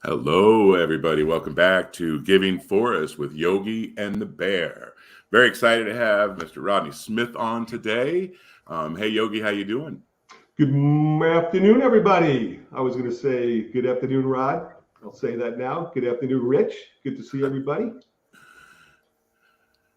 Hello, everybody. Welcome back to Giving Forest with Yogi and the Bear. Very excited to have Mr. Rodney Smith on today. Hey, Yogi, how you doing? Good afternoon, everybody. I was going to say good afternoon, Rod. I'll say that now. Good afternoon, Rich. Good to see everybody.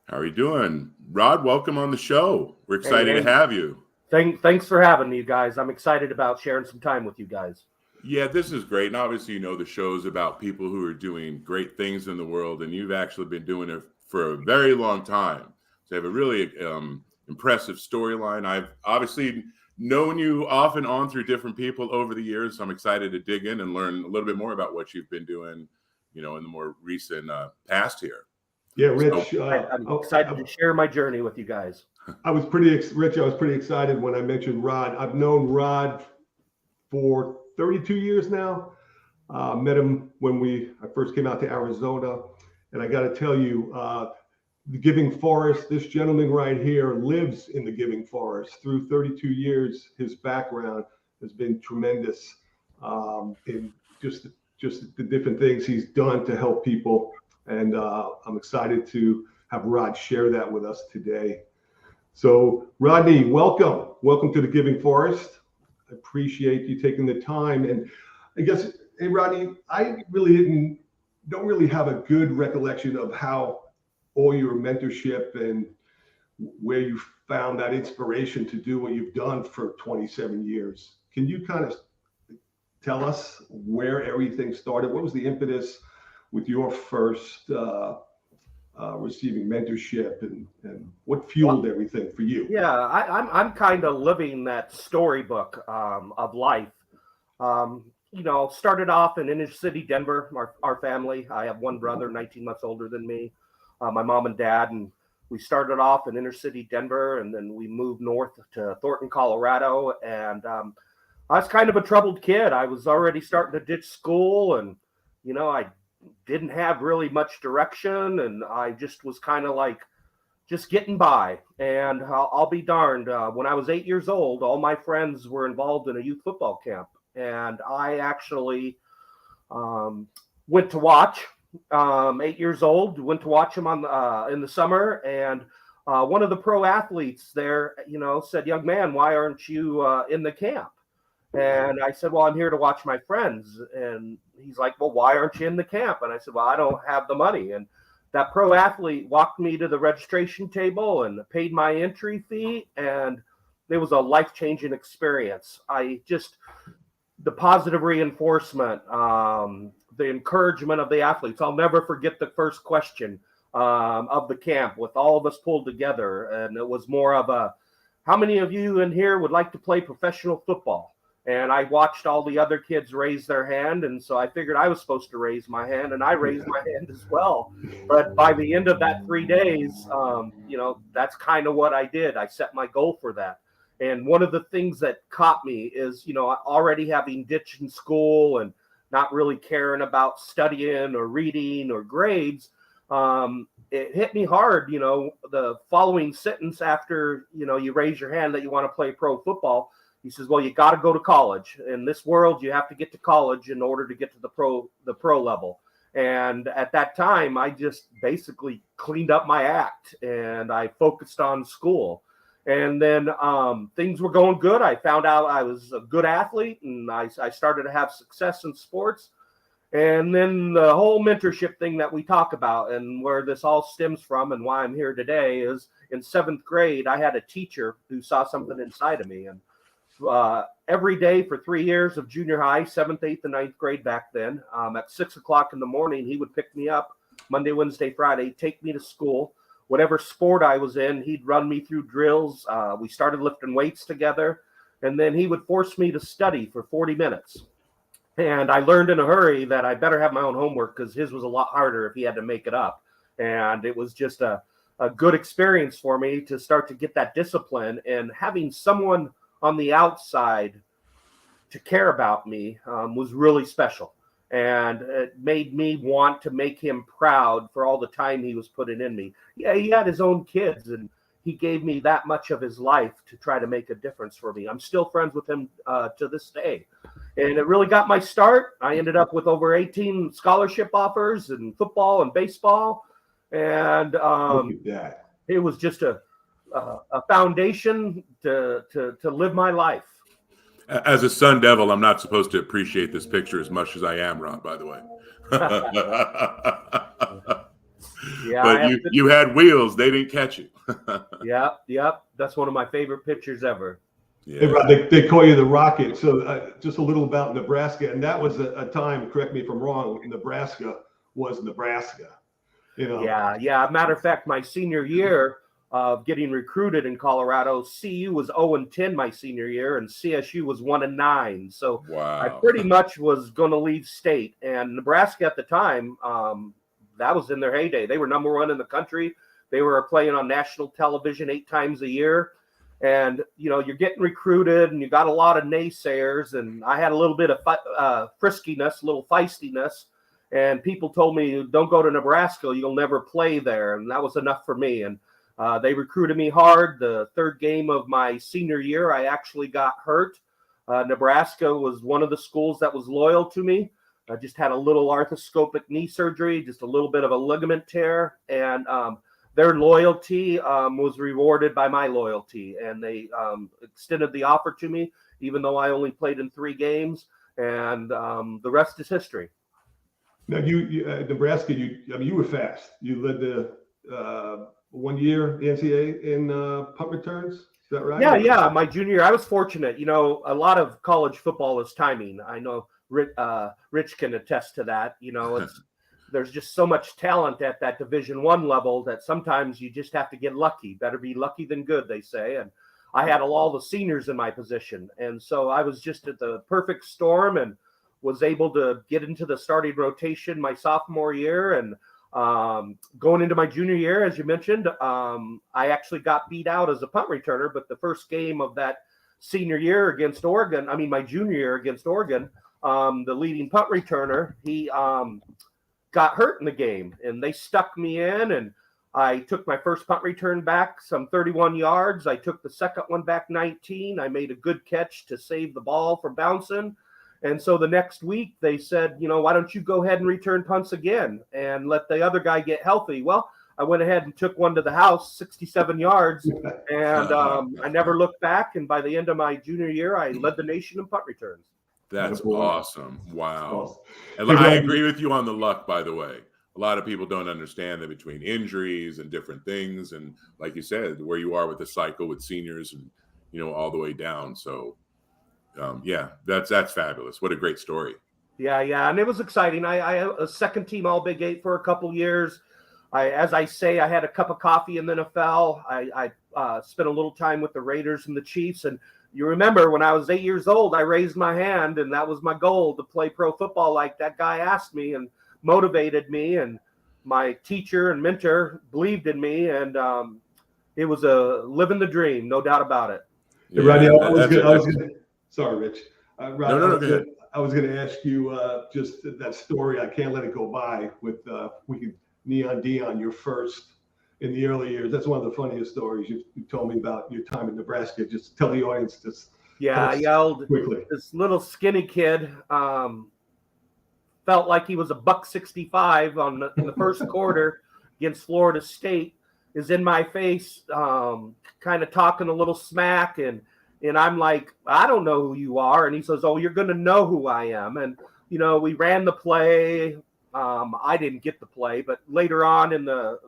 How are you doing? Rod, welcome on the show. We're excited to have you. Thanks for having me, you guys. I'm excited about sharing some time with you guys. Yeah, this is great. And obviously, the show's about people who are doing great things in the world, and you've actually been doing it for a very long time. So you have a really impressive storyline. I've obviously known you off and on through different people over the years. So I'm excited to dig in and learn a little bit more about what you've been doing, in the more recent past here. Yeah, Rich. I'm excited to share my journey with you guys. I was pretty excited when I mentioned Rod. I've known Rod for 32 years now. Met him when I first came out to Arizona, and I got to tell you, the Giving Forest, this gentleman right here lives in the Giving Forest. Through 32 years, his background has been tremendous in just the different things he's done to help people. And I'm excited to have Rod share that with us today. So Rodney, welcome. Welcome to the Giving Forest. I appreciate you taking the time. And I guess, hey, Rodney, I really don't really have a good recollection of how all your mentorship and where you found that inspiration to do what you've done for 27 years. Can you kind of tell us where everything started? What was the impetus with your first receiving mentorship, and what fueled everything for you? Yeah, I'm kind of living that storybook of life. Started off in inner city Denver. Our family. I have one brother, 19 months older than me. My mom and dad, and we started off in inner city Denver, and then we moved north to Thornton, Colorado. And I was kind of a troubled kid. I was already starting to ditch school, and I didn't have really much direction, and I just was kind of like just getting by. And I'll be darned, when I was 8 years old, all my friends were involved in a youth football camp, and I actually went to watch. 8 years old, went to watch them in the summer, and one of the pro athletes there, said, "Young man, why aren't you in the camp?" And I said, "Well, I'm here to watch my friends." And he's like, "Well, why aren't you in the camp?" And I said, "Well, I don't have the money." And that pro athlete walked me to the registration table and paid my entry fee. And it was a life-changing experience. The positive reinforcement, the encouragement of the athletes. I'll never forget the first question of the camp with all of us pulled together. And it was more of how many of you in here would like to play professional football? And I watched all the other kids raise their hand. And so I figured I was supposed to raise my hand, and I raised my hand as well. But by the end of that 3 days, that's kind of what I did. I set my goal for that. And one of the things that caught me is, already having ditched in school and not really caring about studying or reading or grades. It hit me hard, the following sentence after, you raise your hand that you want to play pro football. He says, "Well, you got to go to college. In this world, you have to get to college in order to get to the pro level." And at that time, I just basically cleaned up my act and I focused on school. And then things were going good. I found out I was a good athlete, and I started to have success in sports. And then the whole mentorship thing that we talk about, and where this all stems from and why I'm here today, is in 7th grade, I had a teacher who saw something inside of me. And every day for 3 years of junior high, 7th, 8th, and 9th grade back then, at 6 o'clock in the morning, he would pick me up Monday, Wednesday, Friday, take me to school. Whatever sport I was in, he'd run me through drills. We started lifting weights together, and then he would force me to study for 40 minutes. And I learned in a hurry that I better have my own homework, because his was a lot harder if he had to make it up. And it was just a good experience for me to start to get that discipline, and having someone on the outside to care about me was really special. And it made me want to make him proud for all the time he was putting in me. Yeah, he had his own kids, and he gave me that much of his life to try to make a difference for me. I'm still friends with him to this day. And it really got my start. I ended up with over 18 scholarship offers in football and baseball. And Look at that. it was just a foundation to live my life. As a Sun Devil, I'm not supposed to appreciate this picture as much as I am, Ron, by the way. Yeah, but you had wheels, they didn't catch you. Yep. That's one of my favorite pictures ever. Yeah. Hey, Rod, they call you the Rocket. So just a little about Nebraska. And that was a time, correct me if I'm wrong, Nebraska was Nebraska. You know? Yeah. Matter of fact, my senior year of getting recruited in Colorado, CU was 0-10 my senior year, and CSU was 1-9. So wow. I pretty much was going to leave state. And Nebraska at the time, that was in their heyday. They were number one in the country. They were playing on national television 8 times a year. And, you're getting recruited and you got a lot of naysayers. And I had a little bit of friskiness, a little feistiness. And people told me, don't go to Nebraska. You'll never play there. And that was enough for me. And they recruited me hard. The third game of my senior year, I actually got hurt. Nebraska was one of the schools that was loyal to me. I just had a little arthroscopic knee surgery, just a little bit of a ligament tear. And their loyalty was rewarded by my loyalty. And they extended the offer to me, even though I only played in 3 games. And the rest is history. Now, you Nebraska, you were fast. You led the 1 year the NCAA in punt returns. Is that right? Yeah. My junior year, I was fortunate. A lot of college football is timing. I know Rich can attest to that. There's just so much talent at that Division I level that sometimes you just have to get lucky. Better be lucky than good, they say. And I had all the seniors in my position. And so I was just at the perfect storm and was able to get into the starting rotation my sophomore year. And going into my junior year, as you mentioned, I actually got beat out as a punt returner. But the first game of that senior year against Oregon, my junior year against Oregon, the leading punt returner, he got hurt in the game, and they stuck me in, and I took my first punt return back some 31 yards. I took the second one back 19. I made a good catch to save the ball from bouncing. And so the next week they said, why don't you go ahead and return punts again and let the other guy get healthy? Well, I went ahead and took one to the house, 67 yards, and I never looked back. And by the end of my junior year, I led the nation in punt returns. That's awesome. Wow. And I agree with you on the luck, by the way. A lot of people don't understand that between injuries and different things. And like you said, where you are with the cycle with seniors and, all the way down. So, that's fabulous. What a great story. Yeah. And it was exciting. I a second team All Big 8 for a couple years. As I say, I had a cup of coffee in the NFL. I spent a little time with the Raiders and the Chiefs. And you remember when I was 8 years old, I raised my hand, and that was my goal, to play pro football like that guy asked me and motivated me. And my teacher and mentor believed in me, and it was a living the dream, no doubt about it. Yeah, Rodney, sorry, Rich. Rodney, I was going to ask you just that story. I can't let it go by with Neon Dion, your first in the early years. That's one of the funniest stories you told me about your time in Nebraska. Just tell the audience this. Yeah, I yelled quickly. This little skinny kid felt like he was $165 in the first quarter against Florida State, is in my face, kind of talking a little smack. And I'm like, I don't know who you are. And he says, oh, you're going to know who I am. And, we ran the play. I didn't get the play, but later on in the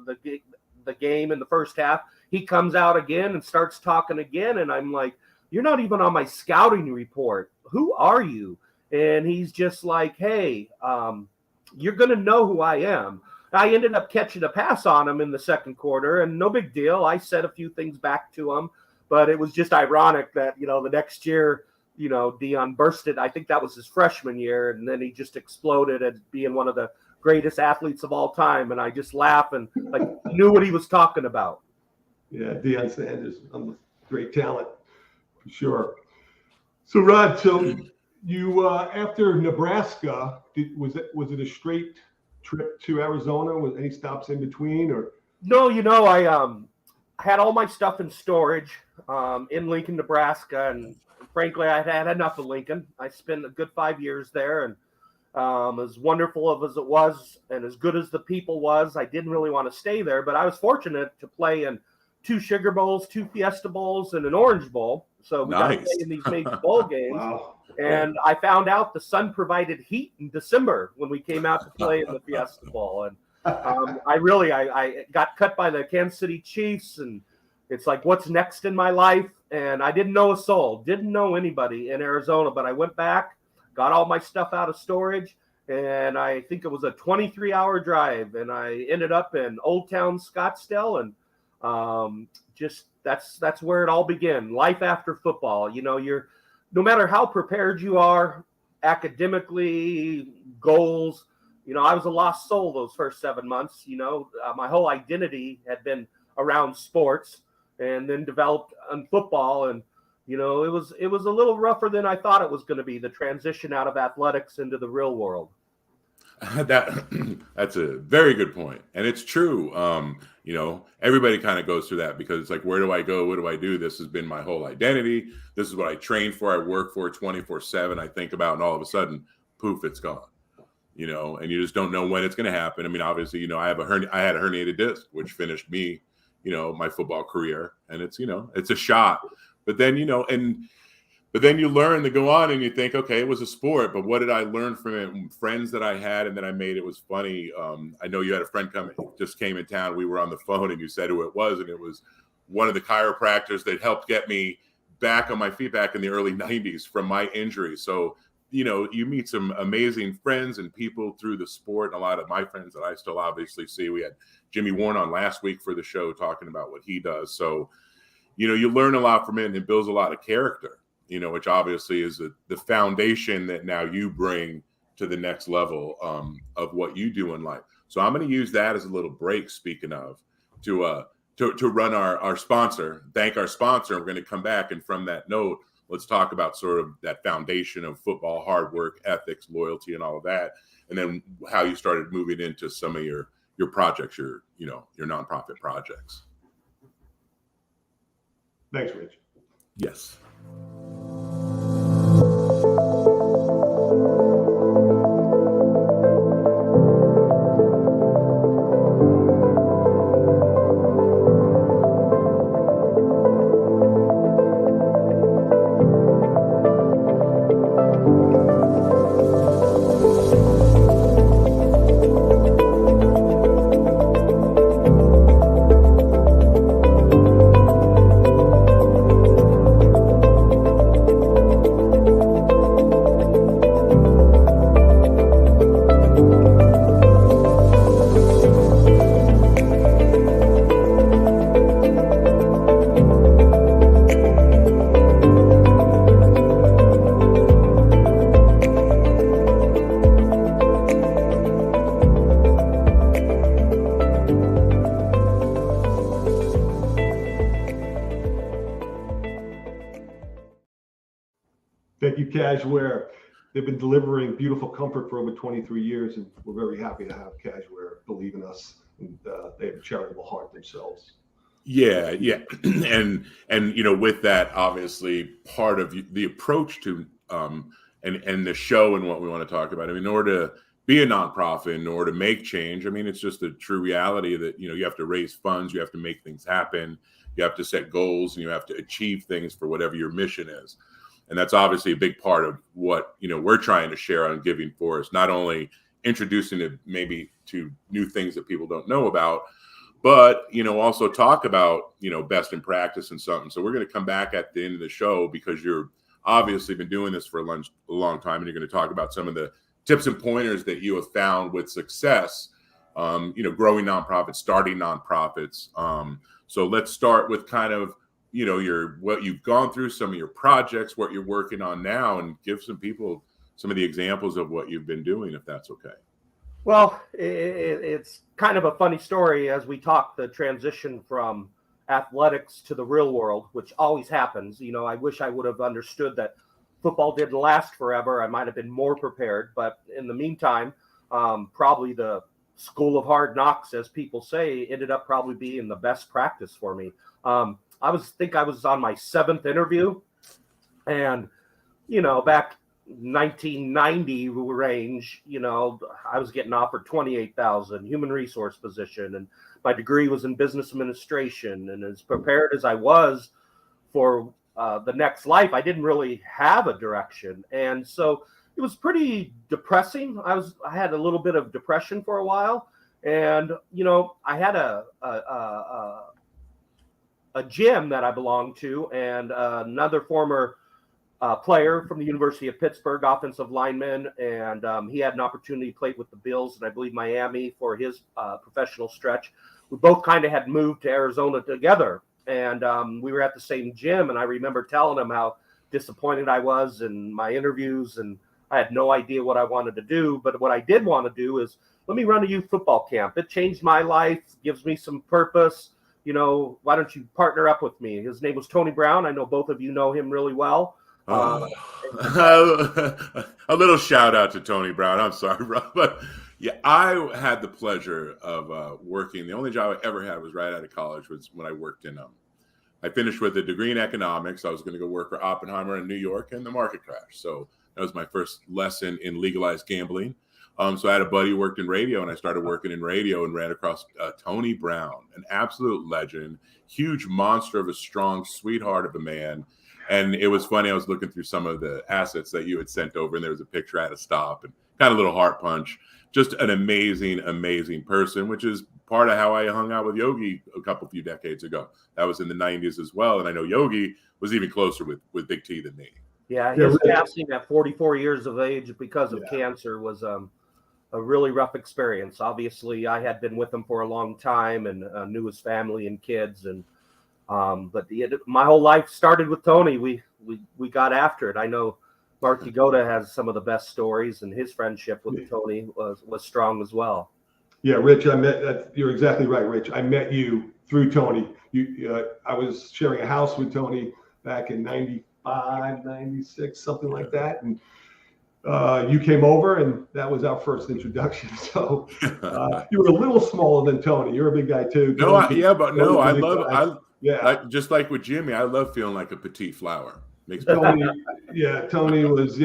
game in the first half, he comes out again and starts talking again. And I'm like, you're not even on my scouting report. Who are you? And he's just like, hey, you're going to know who I am. I ended up catching a pass on him in the second quarter, and no big deal. I said a few things back to him, but it was just ironic that, the next year, Dion bursted. I think that was his freshman year. And then he just exploded as being one of the greatest athletes of all time. And I just laugh and knew what he was talking about. Yeah, Deion Sanders, great talent for sure. So Rod, you after Nebraska, was it a straight trip to Arizona? Was any stops in between, or? No, I had all my stuff in storage in Lincoln, Nebraska, and frankly, I had enough of Lincoln. I spent a good 5 years there, and as wonderful as it was, and as good as the people was, I didn't really want to stay there. But I was fortunate to play in 2 Sugar Bowls, 2 Fiesta Bowls, and an Orange Bowl. So we got to play in these major bowl games. Wow. And I found out the sun provided heat in December when we came out to play in the Fiesta Bowl. And I got cut by the Kansas City Chiefs, and it's like, what's next in my life? And I didn't know a soul, didn't know anybody in Arizona, but I went back, got all my stuff out of storage, and I think it was a 23-hour drive, and I ended up in Old Town Scottsdale, and just that's where it all began. Life after football. You know, no matter how prepared you are academically, goals. You know, I was a lost soul those first 7 months. You know, my whole identity had been around sports, and then developed on football. And, you know, it was a little rougher than I thought it was going to be, the transition out of athletics into the real world. That's a very good point. And it's true. You know, everybody kind of goes through that because it's like, where do I go? What do I do? This has been my whole identity. This is what I trained for. I work for 24/7. I think about, and all of a sudden, poof, it's gone. You know, and you just don't know when it's going to happen. I mean, obviously, you know, I had a herniated disc, which finished me, you know, my football career. And it's, you know, it's a shot. But then, you know, but then you learn to go on and you think, okay, it was a sport, but what did I learn from it? Friends that I had and that I made. It was funny. I know you had a friend just came in town. We were on the phone and you said who it was. And it was one of the chiropractors that helped get me back on my feet back in the early 90s from my injury. So, you know, you meet some amazing friends and people through the sport. And a lot of my friends that I still obviously see. We had Jimmy Warren on last week for the show talking about what he does. So, you know, you learn a lot from it, and it builds a lot of character, you know, which obviously is the foundation that now you bring to the next level of what you do in life. So I'm going to use that as a little break, speaking of, to run our sponsor, thank our sponsor. We're going to come back, and from that note, let's talk about sort of that foundation of football, hard work, ethics, loyalty, and all of that. And then how you started moving into some of your projects, your nonprofit projects. Thanks, Rich. Yes. Thank you, Cashware. They've been delivering beautiful comfort for over 23 years, and we're very happy to have Cashware believe in us. And they have a charitable heart themselves. Yeah. And you know, with that, obviously part of the approach to and the show and what we want to talk about. I mean, in order to be a nonprofit, in order to make change, I mean, it's just a true reality that, you know, you have to raise funds, you have to make things happen, you have to set goals, and you have to achieve things for whatever your mission is. And that's obviously a big part of what, you know, we're trying to share on Giving Force, not only introducing it maybe to new things that people don't know about, but, you know, also talk about, you know, best in practice and something. So we're going to come back at the end of the show, because you're obviously been doing this for a long time, and you're going to talk about some of the tips and pointers that you have found with success, you know, growing nonprofits, starting nonprofits. So let's start with kind of, you know, what you've gone through, some of your projects, what you're working on now, and give some people some of the examples of what you've been doing, if that's okay. Well, it's kind of a funny story as we talk, the transition from athletics to the real world, which always happens. You know, I wish I would have understood that football didn't last forever. I might have been more prepared, but in the meantime, probably the school of hard knocks, as people say, ended up probably being the best practice for me. I was on my 7th interview, and back 1990 range, I was getting offered 28,000 human resource position, and my degree was in business administration. And as prepared as I was for the next life, I didn't really have a direction, and so it was pretty depressing. I had a little bit of depression for a while, and I had a gym that I belonged to, and another former player from the University of Pittsburgh, offensive lineman, and he had an opportunity to play with the Bills, and I believe Miami for his professional stretch. We both kind of had moved to Arizona together, and we were at the same gym, and I remember telling him how disappointed I was in my interviews, and I had no idea what I wanted to do. But what I did want to do is, let me run a youth football camp. It changed my life, gives me some purpose. Why don't you partner up with me? His name was Tony Brown. I know both of you know him really well. A little shout out to Tony Brown. I'm sorry, Rob, but yeah, I had the pleasure of working. The only job I ever had was right out of college, was when I worked in I finished with a degree in economics. I was going to go work for Oppenheimer in New York, and the market crashed. So that was my first lesson in legalized gambling. So I had a buddy who worked in radio, and I started working in radio and ran across Tony Brown, an absolute legend, huge monster of a strong sweetheart of a man. And it was funny. I was looking through some of the assets that you had sent over, and there was a picture I had to stop, and kind of a little heart punch. Just an amazing, amazing person, which is part of how I hung out with Yogi a few decades ago. That was in the 90s as well. And I know Yogi was even closer with Big T than me. Yeah, his passing at 44 years of age because of cancer was a really rough experience. Obviously, I had been with him for a long time and knew his family and kids. And but my whole life started with Tony. We got after it. I know Mark Yagoda has some of the best stories, and his friendship with Tony was strong as well. Yeah, Rich, you're exactly right, Rich. I met you through Tony. I was sharing a house with Tony back in 95, 96, something like that. And you came over, and that was our first introduction. So you were a little smaller than Tony. You're a big guy too. Just like with Jimmy, I love feeling like a petite flower. Tony was,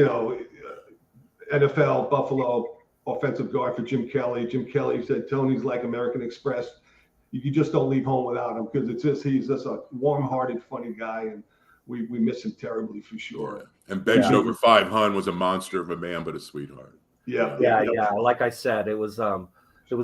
NFL Buffalo offensive guard for Jim Kelly. Jim Kelly said Tony's like American Express. You just don't leave home without him, because he's just a warm-hearted, funny guy, and we miss him terribly for sure. Yeah. And benched over 500 was a monster of a man, but a sweetheart. Yeah. Like I said, it was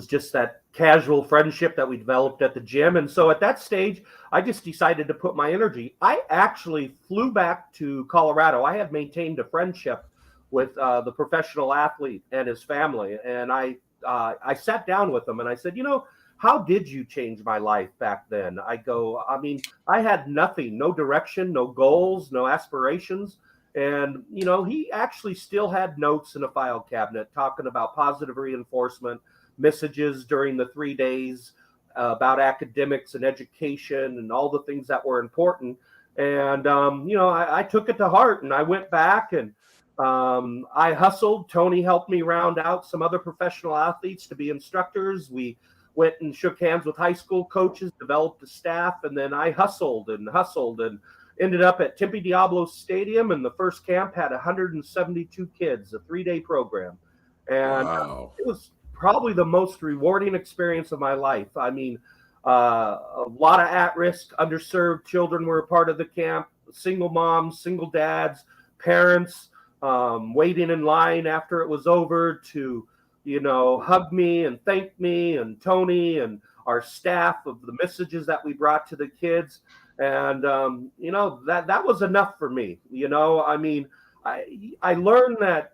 just that casual friendship that we developed at the gym. And so at that stage, I just decided to put my energy. I actually flew back to Colorado. I had maintained a friendship with the professional athlete and his family. And I sat down with him and I said, how did you change my life back then? I had nothing, no direction, no goals, no aspirations. And, he actually still had notes in a file cabinet talking about positive reinforcement, messages during the 3 days about academics and education and all the things that were important. And, I took it to heart, and I went back and I hustled. Tony helped me round out some other professional athletes to be instructors. We went and shook hands with high school coaches, developed a staff, and then I hustled and ended up at Tempe Diablo Stadium, and the first camp had 172 kids, a 3-day program. And it was probably the most rewarding experience of my life. I mean, a lot of at-risk, underserved children were a part of the camp, single moms, single dads, parents, waiting in line after it was over to, hug me and thank me and Tony and our staff of the messages that we brought to the kids. And, that was enough for me. I learned that,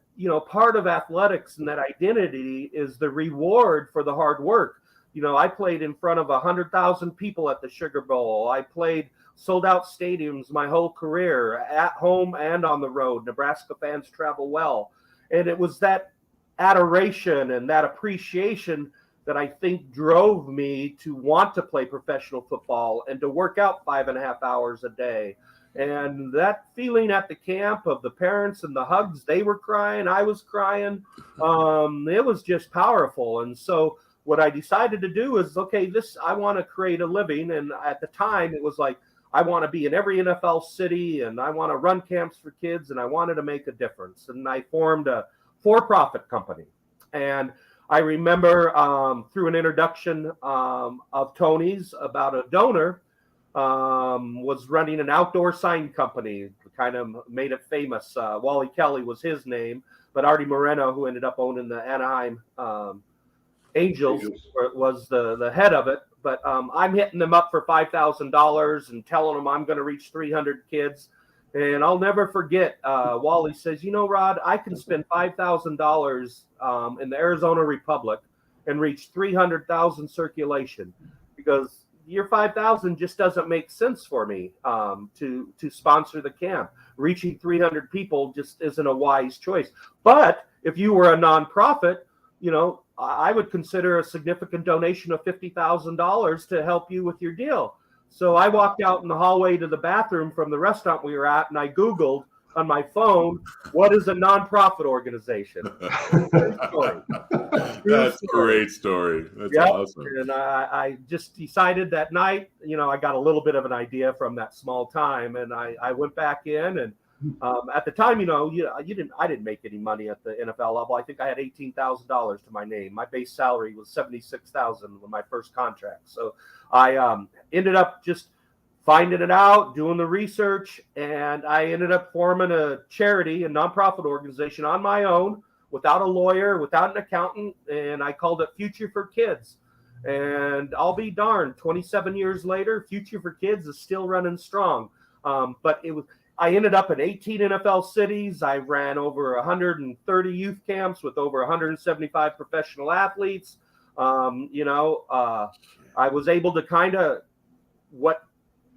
part of athletics and that identity is the reward for the hard work. I played in front of 100,000 people at the Sugar Bowl. I played sold out stadiums my whole career, at home and on the road. Nebraska fans travel well. And it was that adoration and that appreciation that I think drove me to want to play professional football and to work out 5.5 hours a day. And that feeling at the camp of the parents and the hugs, they were crying, I was crying. It was just powerful. And so what I decided to do is, okay, I want to create a living. And at the time it was like, I want to be in every NFL city and I want to run camps for kids and I wanted to make a difference. And I formed a for-profit company. And I remember through an introduction of Tony's about a donor was running an outdoor sign company, kind of made it famous. Wally Kelly was his name, but Artie Moreno, who ended up owning the Anaheim Angels, was the head of it. But I'm hitting them up for $5,000 and telling them I'm going to reach 300 kids. And I'll never forget, Wally says, you know, Rod, I can spend $5,000 in the Arizona Republic and reach 300,000 circulation, because your 5,000 just doesn't make sense for me to sponsor the camp. Reaching 300 people just isn't a wise choice. But if you were a nonprofit, you know, I would consider a significant donation of $50,000 to help you with your deal. So I walked out in the hallway to the bathroom from the restaurant we were at, and I Googled on my phone, what is a nonprofit organization? That's a great story. That's awesome. And I just decided that night, you know, I got a little bit of an idea from that small time, and I went back in. And at the time, you know, I didn't make any money at the NFL level. I think I had $18,000 to my name. My base salary was $76,000 with my first contract. So I ended up just finding it out, doing the research, and I ended up forming a charity, a nonprofit organization on my own, without a lawyer, without an accountant, and I called it Future for Kids. And I'll be darned, 27 years later, Future for Kids is still running strong. But I ended up in 18 NFL cities. I ran over 130 youth camps with over 175 professional athletes. I was able to what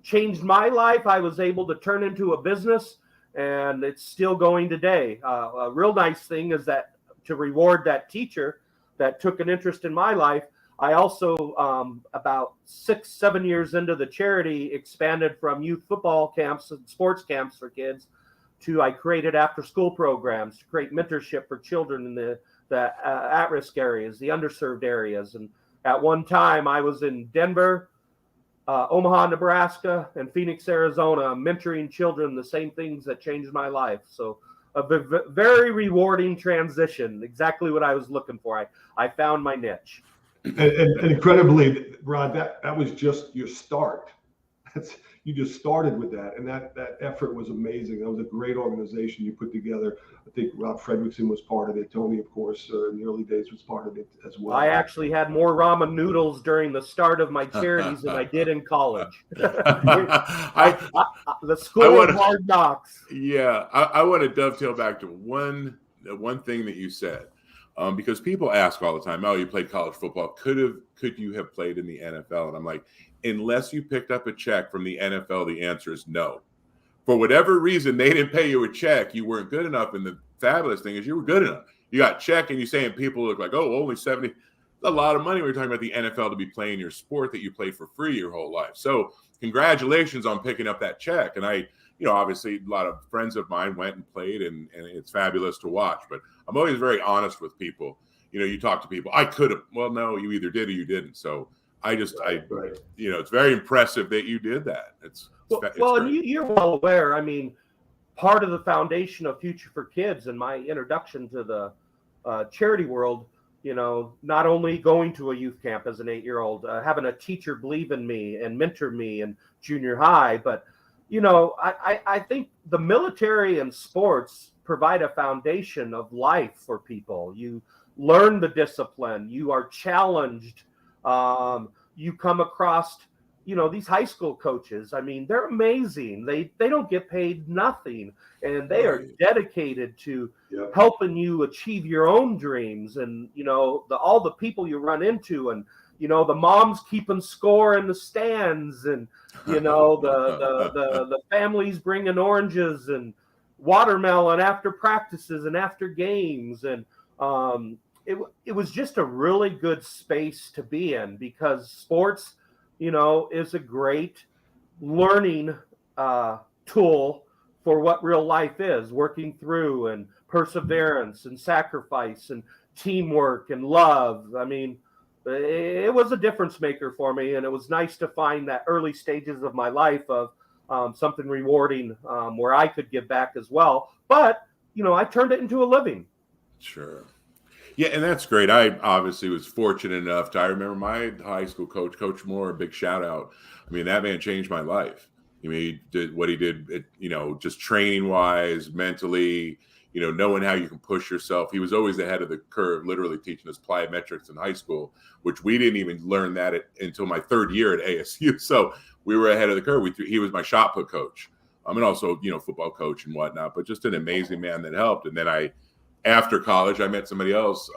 changed my life, I was able to turn into a business, and it's still going today. A real nice thing is that to reward that teacher that took an interest in my life, I also, about 6-7 years into the charity, expanded from youth football camps and sports camps for kids to I created after-school programs to create mentorship for children in the at-risk areas, the underserved areas. And at one time, I was in Denver, Omaha, Nebraska, and Phoenix, Arizona, mentoring children, the same things that changed my life. So a very rewarding transition, exactly what I was looking for. I found my niche. And incredibly, Rod, that was just your start. You just started with that, and that effort was amazing. That was a great organization you put together. I think Rob Fredrickson was part of it. Tony, of course, in the early days was part of it as well. I actually had more ramen noodles during the start of my charities than I did in college. The school of hard knocks. Yeah, I want to dovetail back to one thing that you said. Because people ask all the time, oh, you played college football. Could you have played in the NFL? And I'm like, unless you picked up a check from the NFL, the answer is no. For whatever reason, they didn't pay you a check. You weren't good enough. And the fabulous thing is you were good enough. You got a check, and you're saying people look like, oh, only 70. That's a lot of money when you're talking about the NFL to be playing your sport that you played for free your whole life. So congratulations on picking up that check. And obviously a lot of friends of mine went and played, and it's fabulous to watch. But I'm always very honest with people. You talk to people, I could have. Well, no, you either did or you didn't. So it's very impressive that you did that. It's and you're well aware. I mean, part of the foundation of Future for Kids and my introduction to the charity world, not only going to a youth camp as an 8-year-old, having a teacher believe in me and mentor me in junior high, but I think the military and sports provide a foundation of life for people. You learn the discipline. You are challenged. You come across, these high school coaches. I mean, they're amazing. They don't get paid nothing, and they are dedicated to helping you achieve your own dreams. And all the people you run into, and the moms keeping score in the stands, and the families bringing oranges and watermelon after practices and after games. And it was just a really good space to be in, because sports, is a great learning tool for what real life is, working through, and perseverance and sacrifice and teamwork and love. I mean, it was a difference maker for me. And it was nice to find that early stages of my life of something rewarding where I could give back as well. But, I turned it into a living. Sure. Yeah, and that's great. I obviously was fortunate enough I remember my high school coach, Coach Moore, a big shout out. I mean, that man changed my life. I mean, he did what he did, just training wise, mentally, knowing how you can push yourself. He was always ahead of the curve, literally teaching us plyometrics in high school, which we didn't even learn that until my third year at ASU. So we were ahead of the curve. He was my shot put coach. And also, football coach and whatnot, but just an amazing man that helped. And then after college, I met somebody else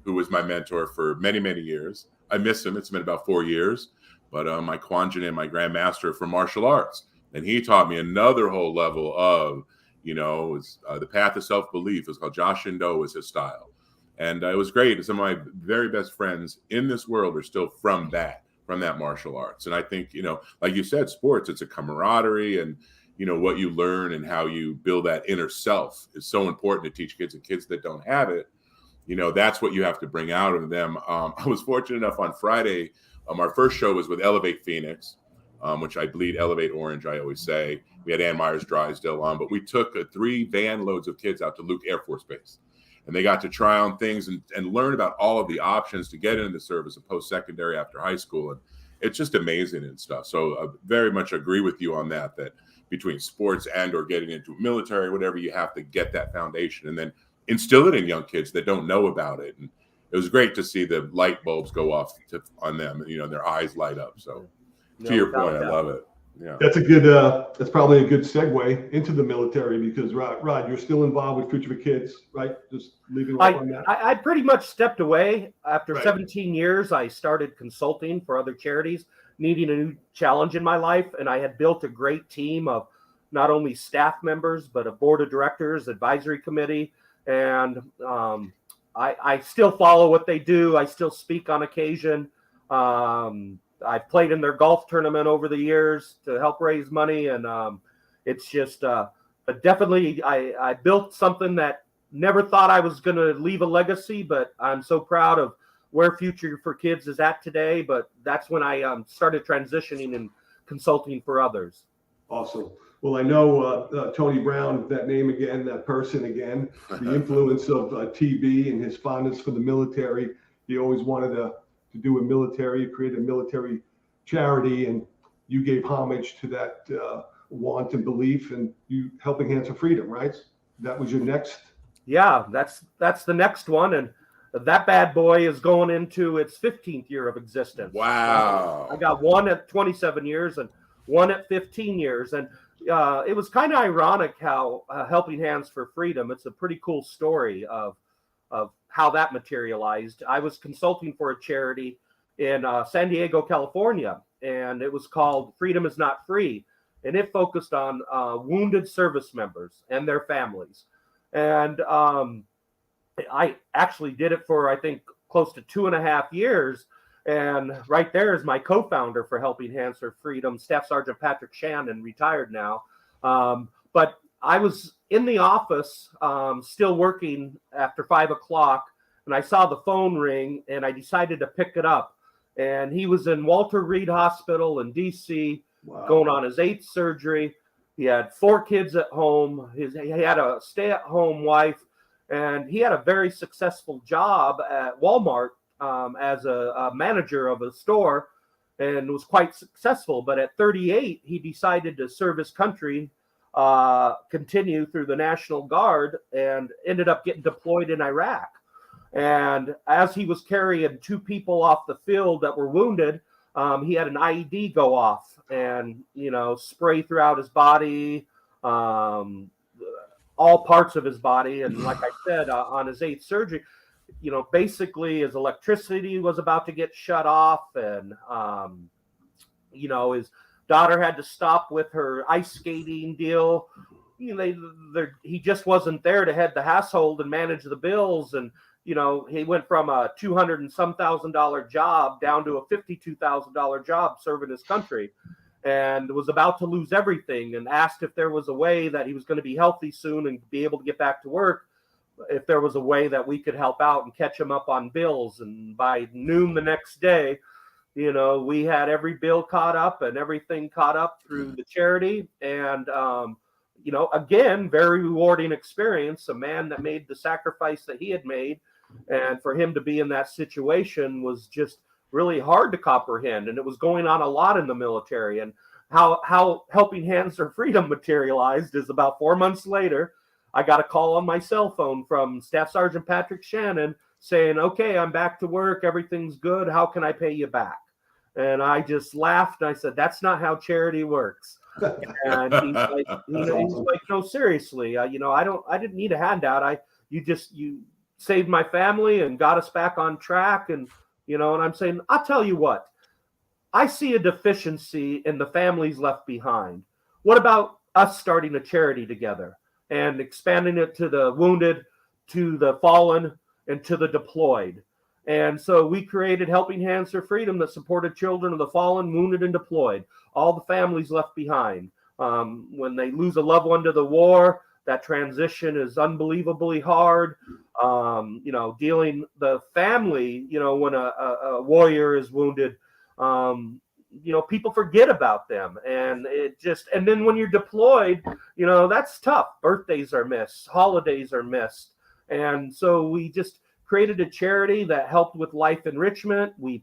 who was my mentor for many, many years. I miss him. It's been about 4 years. But my Kwanjin and my grandmaster for martial arts. And he taught me another whole level of, the path of self-belief. It's called Josh Shindo is his style. And it was great. Some of my very best friends in this world are still from that martial arts. And I think, like you said, sports, it's a camaraderie and, what you learn and how you build that inner self is so important to teach kids, and kids that don't have it, that's what you have to bring out of them. I was fortunate enough on Friday, our first show was with Elevate Phoenix, which I bleed Elevate Orange, I always say. We had Ann Myers Drysdale on, but we took 3 van loads of kids out to Luke Air Force Base. And they got to try on things and learn about all of the options to get into the service and post-secondary after high school. And it's just amazing and stuff. So I very much agree with you on that between sports and or getting into military, whatever, you have to get that foundation and then instill it in young kids that don't know about it. And it was great to see the light bulbs go off on them, their eyes light up. So to your point, I love it. Yeah. That's probably a good segue into the military because Rod, you're still involved with Future for Kids, right? Just leaving off on that. I pretty much stepped away after 17 years. I started consulting for other charities, needing a new challenge in my life. And I had built a great team of not only staff members, but a board of directors, advisory committee. And I still follow what they do. I still speak on occasion. I've played in their golf tournament over the years to help raise money. And it's just definitely I built something that never thought I was going to leave a legacy, but I'm so proud of where Future for Kids is at today. But that's when I started transitioning and consulting for others. Awesome. Well, I know Tony Brown, that name again, that person again, the influence of TB and his fondness for the military. He always wanted to do a military, create a military charity, and you gave homage to that want and belief, and you helping Hands for Freedom, right? That was your next. Yeah, that's the next one, and that bad boy is going into its 15th year of existence. Wow. I got one at 27 years and one at 15 years, and it was kind of ironic how Helping Hands for Freedom. It's a pretty cool story of how that materialized. I was consulting for a charity in San Diego, California, and it was called Freedom is Not Free, and it focused on wounded service members and their families. And I actually did it for, I think, close to 2.5 years. And right there is my co-founder for Helping Hands for Freedom, Staff Sergeant Patrick Shannon, retired now. But I was in the office, still working after 5 o'clock, and I saw the phone ring, and I decided to pick it up. And he was in Walter Reed Hospital in D.C., going on his 8th surgery. He had 4 kids at home. He had a stay-at-home wife, and he had a very successful job at Walmart as a manager of a store, and was quite successful. But at 38, he decided to serve his country, continue through the National Guard, and ended up getting deployed in Iraq. And as he was carrying 2 people off the field that were wounded, he had an IED go off and, spray throughout his body, all parts of his body. And like I said, on his 8th surgery, basically his electricity was about to get shut off, and, his daughter had to stop with her ice skating deal. He just wasn't there to head the household and manage the bills. And, he went from a $200 and some thousand job down to a $52,000 job serving his country, and was about to lose everything, and asked if there was a way that he was going to be healthy soon and be able to get back to work. if there was a way that we could help out and catch them up on bills. And by noon the next day, we had every bill caught up and everything caught up through the charity. And, again, very rewarding experience. A man that made the sacrifice that he had made, and for him to be in that situation was just really hard to comprehend. And it was going on a lot in the military. And how Helping Hands for Freedom materialized is about 4 months later, I got a call on my cell phone from Staff Sergeant Patrick Shannon saying, "Okay, I'm back to work. Everything's good. How can I pay you back?" And I just laughed and I said, "That's not how charity works." And he's like, "No, seriously, I didn't need a handout. You saved my family and got us back on track." And I'm saying, I'll tell you what, I see a deficiency in the families left behind. What about us starting a charity together and expanding it to the wounded, to the fallen, and to the deployed? And so we created Helping Hands for Freedom that supported children of the fallen, wounded, and deployed, all the families left behind. When they lose a loved one to the war, that transition is unbelievably hard. Dealing the family, when a warrior is wounded, people forget about them. And and then when you're deployed, that's tough. Birthdays are missed, holidays are missed. And so we just created a charity that helped with life enrichment. We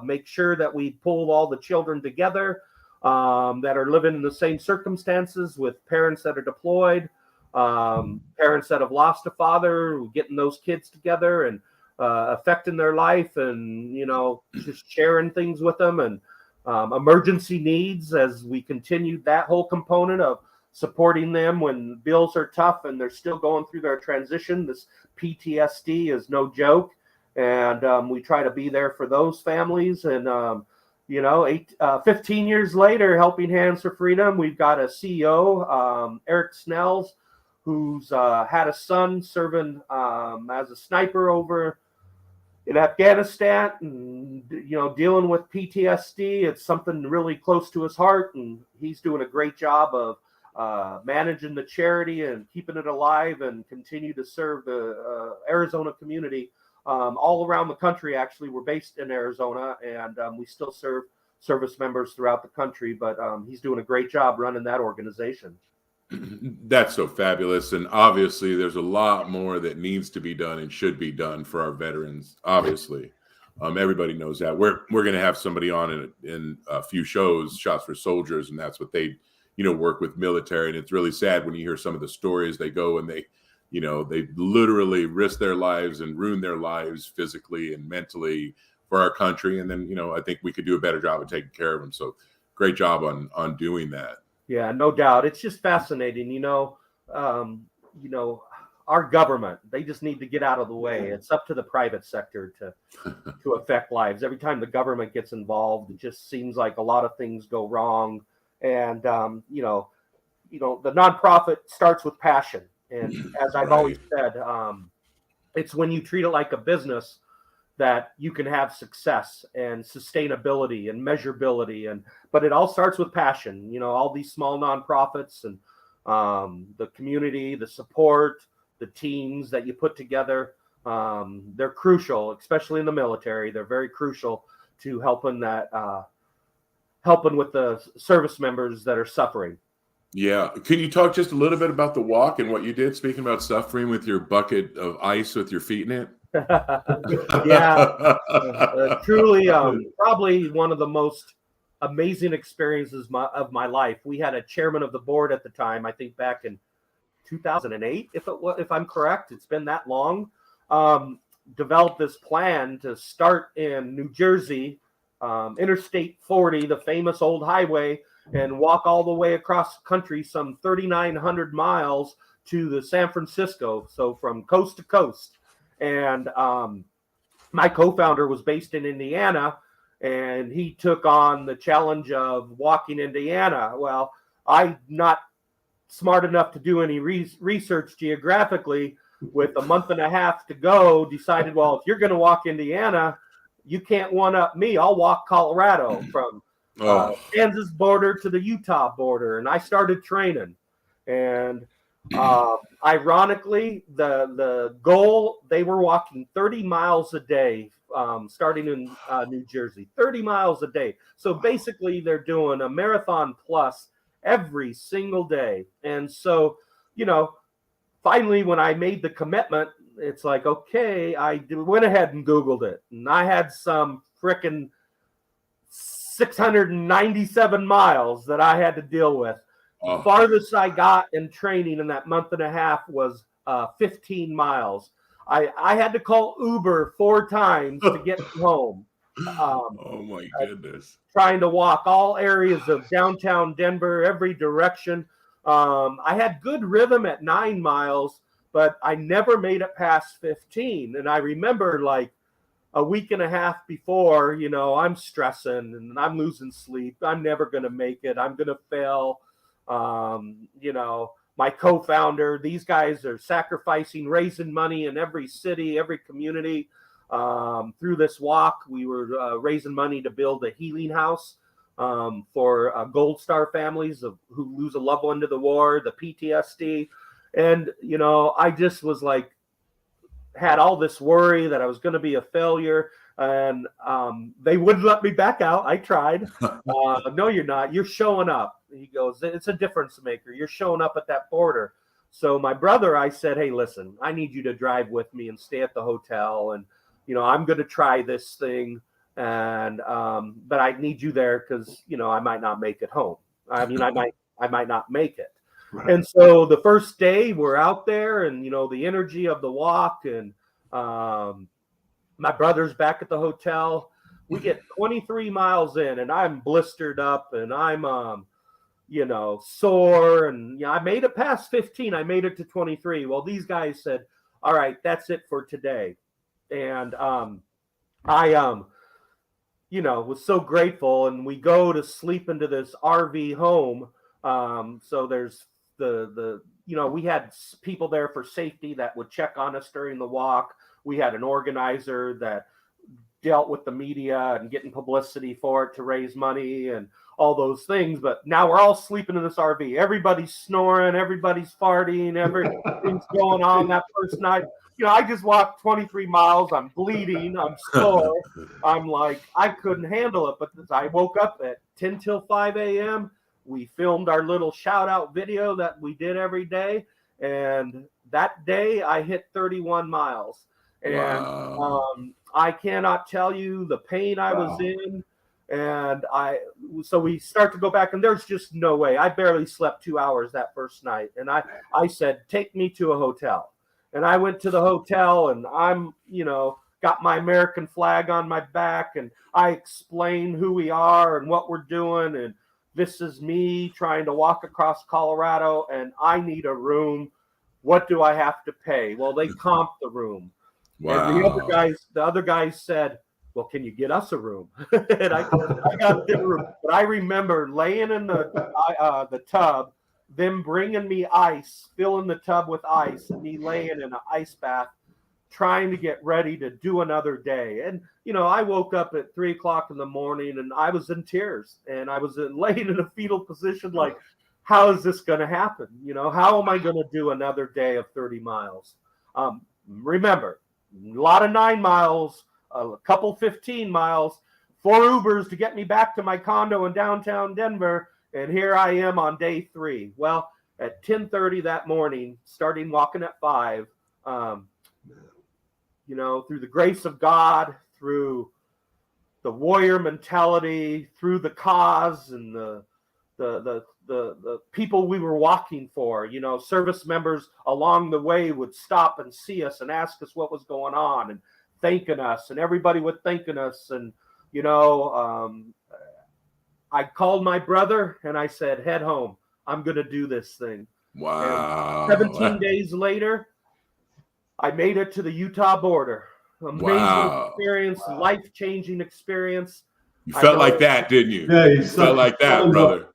make sure that we pull all the children together that are living in the same circumstances, with parents that are deployed, parents that have lost a father, getting those kids together and affecting their life, and just sharing things with them, and emergency needs, as we continued that whole component of supporting them when bills are tough and they're still going through their transition. This PTSD is no joke, and we try to be there for those families. And 15 years later, Helping Hands for Freedom, we've got a CEO, Eric Snells, who's had a son serving as a sniper over in Afghanistan, and dealing with PTSD. It's something really close to his heart, and he's doing a great job of managing the charity and keeping it alive, and continue to serve the Arizona community all around the country. Actually, we're based in Arizona, and we still serve service members throughout the country, but he's doing a great job running that organization. That's so fabulous. And obviously there's a lot more that needs to be done and should be done for our veterans. Obviously, everybody knows that. We're going to have somebody on in a few shows, Shots for Soldiers, and that's what they work with military. And it's really sad when you hear some of the stories. They go and they literally risk their lives and ruin their lives physically and mentally for our country. And then I think we could do a better job of taking care of them. So great job on doing that. Yeah, no doubt. It's just fascinating. Our government, they just need to get out of the way. It's up to the private sector to affect lives. Every time the government gets involved, it just seems like a lot of things go wrong. And, the nonprofit starts with passion. And as I've always said, it's when you treat it like a business that you can have success and sustainability and measurability. But it all starts with passion. All these small nonprofits and the community, the support, the teams that you put together, they're crucial, especially in the military. They're very crucial to helping with the service members that are suffering. Yeah. Can you talk just a little bit about the walk and what you did, speaking about suffering, with your bucket of ice with your feet in it? Yeah, truly, probably one of the most amazing experiences of my life. We had a chairman of the board at the time, I think back in 2008, if I'm correct. It's been that long. Developed this plan to start in New Jersey, Interstate 40, the famous old highway, and walk all the way across the country, some 3,900 miles to the San Francisco. So from coast to coast. And my co-founder was based in Indiana, and he took on the challenge of walking Indiana. Well, I'm not smart enough to do any research geographically. With a month and a half to go, decided, well, if you're going to walk Indiana, you can't one-up me. I'll walk Colorado from Kansas border to the Utah border. And I started training. And Ironically, the goal, they were walking 30 miles a day, starting in New Jersey, 30 miles a day. So basically, they're doing a marathon plus every single day. And so, finally, when I made the commitment, it's like, okay, I went ahead and Googled it. And I had some frickin' 697 miles that I had to deal with. The farthest I got in training in that month and a half was 15 miles. I had to call Uber 4 times to get home. Oh my goodness. Trying to walk all areas of downtown Denver, every direction. I had good rhythm at 9 miles, but I never made it past 15. And I remember like a week and a half before, I'm stressing and I'm losing sleep. I'm never going to make it. I'm going to fail. My co-founder, these guys are sacrificing, raising money in every city, every community. Through this walk, we were raising money to build a healing house for Gold Star families who lose a loved one to the war, the PTSD. And, I just was like, had all this worry that I was going to be a failure. And they wouldn't let me back out. I tried. No, you're not. You're showing up. He goes, it's a difference maker. You're showing up at that border. So my brother, I said, hey, listen, I need you to drive with me and stay at the hotel. And, I'm going to try this thing. And, but I need you there because, I might not make it home. I might not make it. Right. And so the first day we're out there and, the energy of the walk and my brother's back at the hotel. We get 23 miles in and I'm blistered up and I'm, sore. And I made it past 15. I made it to 23. Well, these guys said, all right, that's it for today. And I was so grateful. And we go to sleep into this RV home. So there's we had people there for safety that would check on us during the walk. We had an organizer that dealt with the media and getting publicity for it to raise money and all those things. But now we're all sleeping in this RV. Everybody's snoring, everybody's farting, everything's going on that first night. I just walked 23 miles. I'm bleeding. I'm sore. I'm like, I couldn't handle it. But I woke up at 10 till 5 a.m. We filmed our little shout out video that we did every day. And that day I hit 31 miles. And wow. I cannot tell you the pain I was in. And so we start to go back and there's just no way. I barely slept 2 hours that first night. And I said, take me to a hotel. And I went to the hotel and I'm, got my American flag on my back and I explain who we are and what we're doing. And this is me trying to walk across Colorado and I need a room. What do I have to pay? Well, they comped the room. Wow. And the other guys said, well, can you get us a room? And I got a different room. But I remember laying in the tub, them bringing me ice, filling the tub with ice, and me laying in an ice bath, trying to get ready to do another day. And, I woke up at 3 o'clock in the morning and I was in tears and I was laying in a fetal position like, how is this going to happen? How am I going to do another day of 30 miles? Remember, a lot of 9 miles, a couple 15 miles, 4 Ubers to get me back to my condo in downtown Denver. And here I am on day 3. Well, at 10:30 that morning, starting walking at 5, through the grace of God, through the warrior mentality, through the cause and the people we were walking for, service members along the way would stop and see us and ask us what was going on and thanking us, and everybody would thanking us. And, I called my brother and I said, head home. I'm going to do this thing. Wow. And 17 days later, I made it to the Utah border. Amazing experience, life-changing experience. You felt like that, didn't you? Yeah, you felt like that, brother.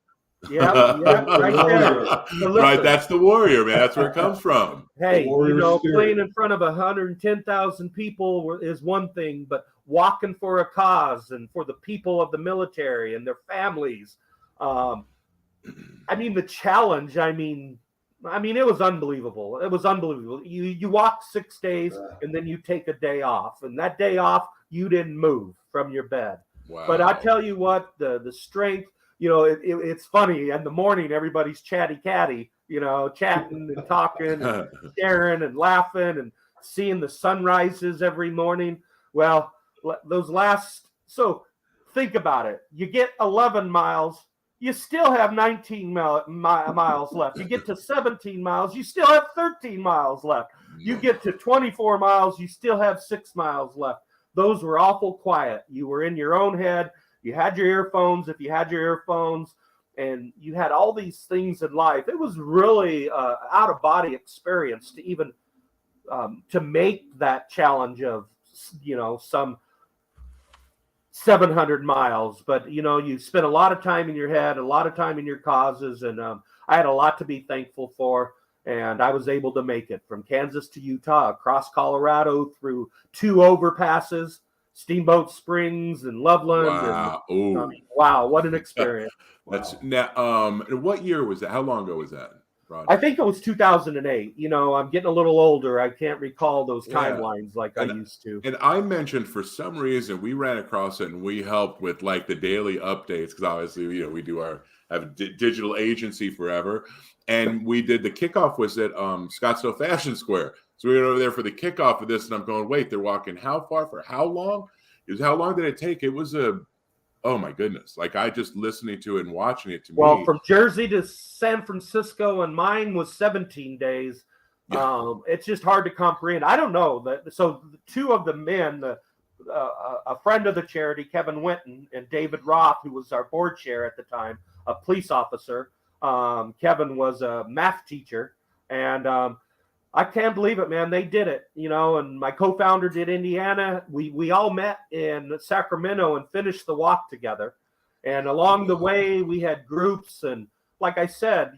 Yeah, right there. Right, that's the warrior, man. That's where it comes from. Hey, playing in front of 110,000 people is one thing, but walking for a cause and for the people of the military and their families. The challenge, I mean, it was unbelievable. It was unbelievable. You walk 6 days and then you take a day off, and that day off you didn't move from your bed. Wow. But I tell you what, the strength. It's funny. In the morning, everybody's chatty catty. Chatting and talking and sharing and laughing and seeing the sunrises every morning. Well, so think about it. You get 11 miles. You still have 19 miles left. You get to 17 miles, you still have 13 miles left. You get to 24 miles, you still have 6 miles left. Those were awful quiet. You were in your own head. You had your earphones, if you had your earphones, and you had all these things in life. It was really out-of-body experience to even to make that challenge of, some 700 miles, but you spent a lot of time in your head, a lot of time in your causes, and I had a lot to be thankful for, and I was able to make it from Kansas to Utah, across Colorado, through 2 overpasses, Steamboat Springs and Loveland. Wow! Wow, what an experience! That's now. What year was that? How long ago was that, Rodney? I think it was 2008. I'm getting a little older. I can't recall those timelines like I used to. And I mentioned, for some reason, we ran across it and we helped with like the daily updates, because obviously, we do have a digital agency forever. And we did the kickoff was at Scottsdale Fashion Square. So we went over there for the kickoff of this, and I'm going, wait, they're walking how far for how long? How long did it take? It was oh my goodness. Like, I just listening to it and watching it, Well, from Jersey to San Francisco, and mine was 17 days. Yeah. It's just hard to comprehend. I don't know that. So 2 of the men, a friend of the charity, Kevin Winton, and David Roth, who was our board chair at the time, a police officer. Kevin was a math teacher, and I can't believe it, man. They did it, and my co-founder did Indiana. We all met in Sacramento and finished the walk together. And along the way, we had groups. And like I said,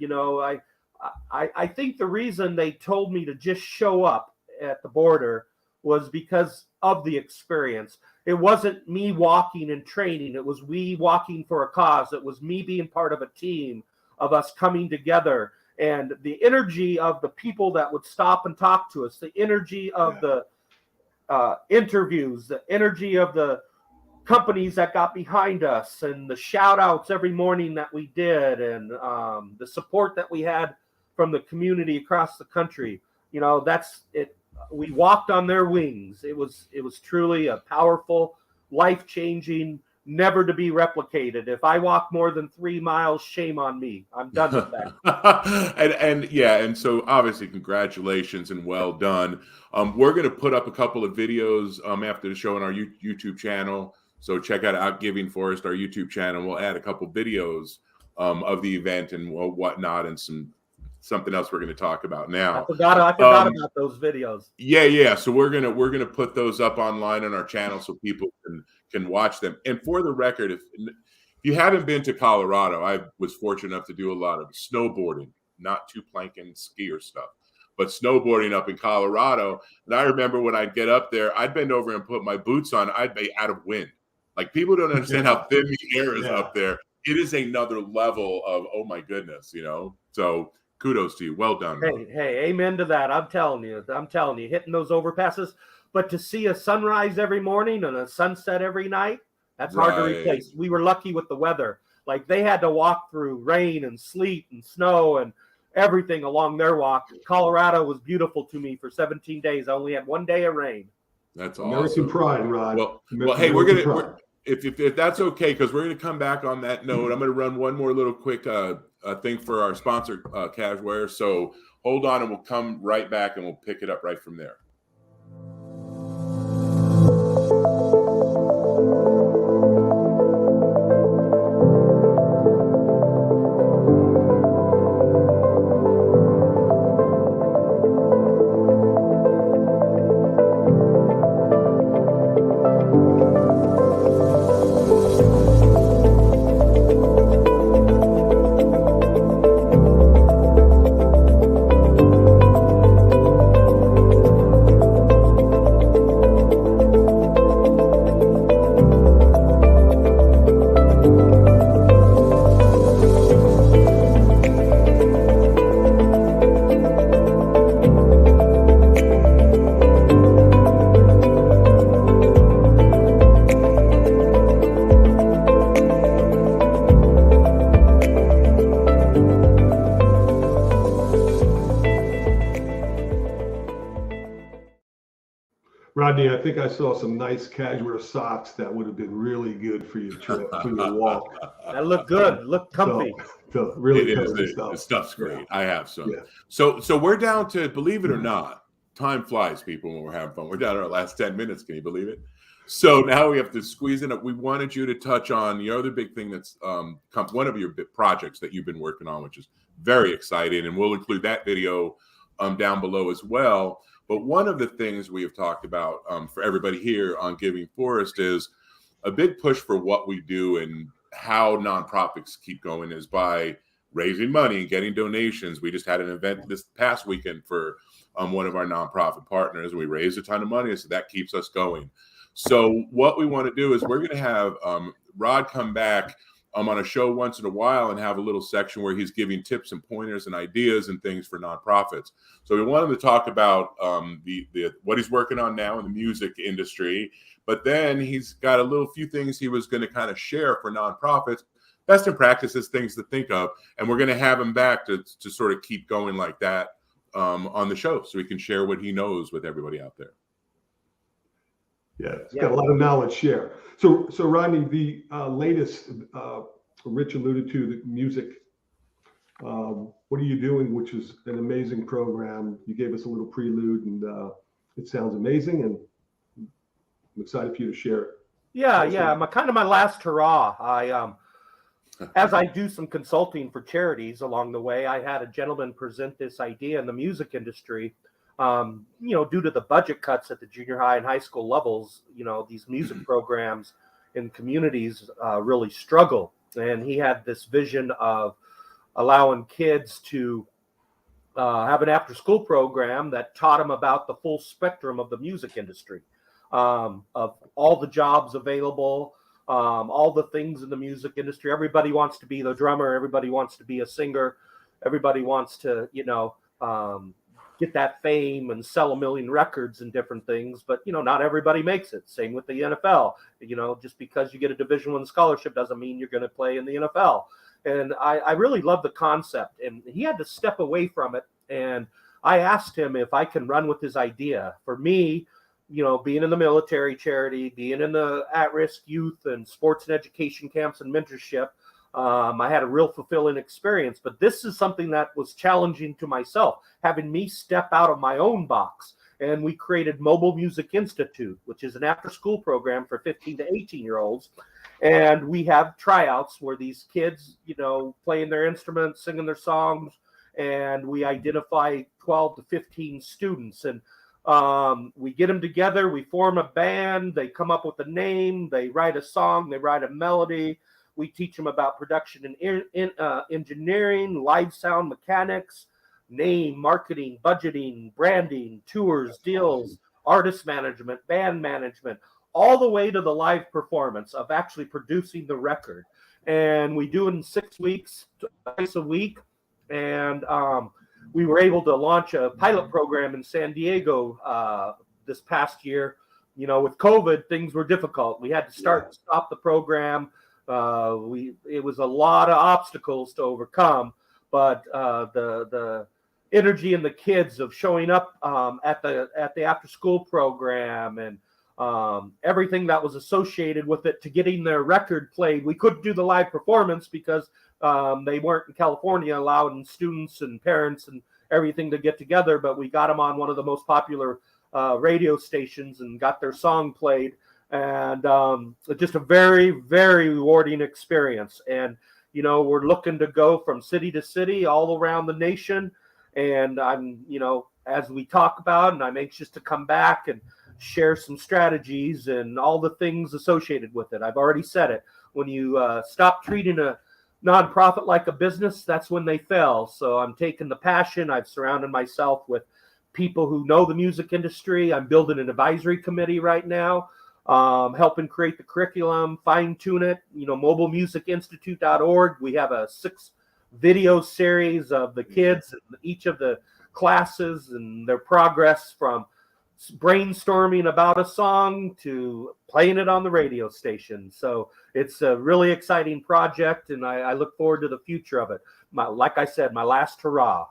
I think the reason they told me to just show up at the border was because of the experience. It wasn't me walking and training. It was we walking for a cause. It was me being part of a team, of us coming together. And the energy of the people that would stop and talk to us, the energy of the interviews, the energy of the companies that got behind us, and the shout outs every morning that we did, and the support that we had from the community across the country. That's it. We walked on their wings. It was truly a powerful, life-changing, never to be replicated. If I walk more than 3 miles, shame on me. I'm done with that. and so obviously congratulations and well done. We're going to put up a couple of videos after the show on our YouTube channel. So check out Giving Forest, our YouTube channel. We'll add a couple videos of the event and whatnot, and something else we're going to talk about now. I forgot about those videos. Yeah. So we're gonna put those up online on our channel so people can watch them. And for the record, if you haven't been to Colorado, I was fortunate enough to do a lot of snowboarding, not too planking skier stuff, but snowboarding up in Colorado. And I remember when I'd get up there, I'd bend over and put my boots on. I'd be out of wind. Like, people don't understand how thin the air is up there. It is another level of, oh my goodness, So kudos to you. Well done. Hey, amen to that. I'm telling you, hitting those overpasses. But to see a sunrise every morning and a sunset every night, that's hard to replace. We were lucky with the weather. Like, they had to walk through rain and sleet and snow and everything along their walk. Colorado was beautiful to me for 17 days. I only had 1 day of rain. That's awesome. American pride, Rod. Well, hey, if that's okay, because we're gonna come back on that note. I'm gonna run one more little quick thing for our sponsor, Cashware. So hold on, and we'll come right back, and we'll pick it up right from there. think I saw some nice cashmere socks that would have been really good for your trip, for your walk. That looked good. Looked comfy. So really It is. comfy stuff. The stuff's great. Yeah. I have some. Yeah. So we're down to, believe it or not, time flies, people, when we're having fun. We're down to our last 10 minutes. Can you believe it? So now we have to squeeze in. We wanted you to touch on the other big thing that's one of your big projects that you've been working on, which is very exciting, and we'll include that video down below as well. But one of the things we have talked about for everybody here on Giving Forest is a big push for what we do and how nonprofits keep going is by raising money and getting donations. We just had an event this past weekend for one of our nonprofit partners, and we raised a ton of money, so that keeps us going. So what we want to do is we're going to have Rod come back on a show once in a while and have a little section where he's giving tips and pointers and ideas and things for nonprofits. So we want him to talk about what he's working on now in the music industry, but then he's got a little few things he was going to kind of share for nonprofits, best in practices, things to think of, and we're going to have him back to sort of keep going like that on the show so he can share what he knows with everybody out there. Yeah, it's got a lot of knowledge share. So Rodney, the latest, Rich alluded to the music. What are you doing? Which is an amazing program. You gave us a little prelude, and it sounds amazing, and I'm excited for you to share it. Yeah. My last hurrah. As I do some consulting for charities along the way, I had a gentleman present this idea in the music industry. Due to the budget cuts at the junior high and high school levels, these music programs in communities really struggle. And he had this vision of allowing kids to have an after-school program that taught them about the full spectrum of the music industry, of all the jobs available, all the things in the music industry. Everybody wants to be the drummer. Everybody wants to be a singer. Everybody wants to, get that fame and sell 1 million records and different things, but not everybody makes it. Same with the NFL. Just because you get a Division I scholarship doesn't mean you're going to play in the NFL. And I really love the concept, and he had to step away from it. And I asked him if I can run with his idea. For me, being in the military charity, being in the at-risk youth and sports and education camps and mentorship, I had a real fulfilling experience, but this is something that was challenging to myself, having me step out of my own box. And we created Mobile Music Institute, which is an after-school program for 15 to 18-year-olds. And we have tryouts where these kids, playing their instruments, singing their songs, and we identify 12 to 15 students. And we get them together, we form a band, they come up with a name, they write a song, they write a melody. We teach them about production and engineering, live sound mechanics, name, marketing, budgeting, branding, tours, deals, artist management, band management, all the way to the live performance of actually producing the record. And we do it in 6 weeks, twice a week. And we were able to launch a pilot program in San Diego this past year. With COVID, things were difficult. We had to stop the program. It was a lot of obstacles to overcome, but the energy in the kids of showing up at the after school program and everything that was associated with it to getting their record played. We couldn't do the live performance because they weren't in California allowing students and parents and everything to get together, but we got them on one of the most popular radio stations and got their song played. And just a very, very rewarding experience. And, we're looking to go from city to city all around the nation. And I'm, as we talk about, and I'm anxious to come back and share some strategies and all the things associated with it. I've already said it. When you stop treating a nonprofit like a business, that's when they fail. So I'm taking the passion. I've surrounded myself with people who know the music industry. I'm building an advisory committee right now. Helping create the curriculum, fine tune it, mobilemusicinstitute.org. We have a 6 video series of the kids, each of the classes and their progress from brainstorming about a song to playing it on the radio station. So it's a really exciting project, and I look forward to the future of it. Like I said, my last hurrah.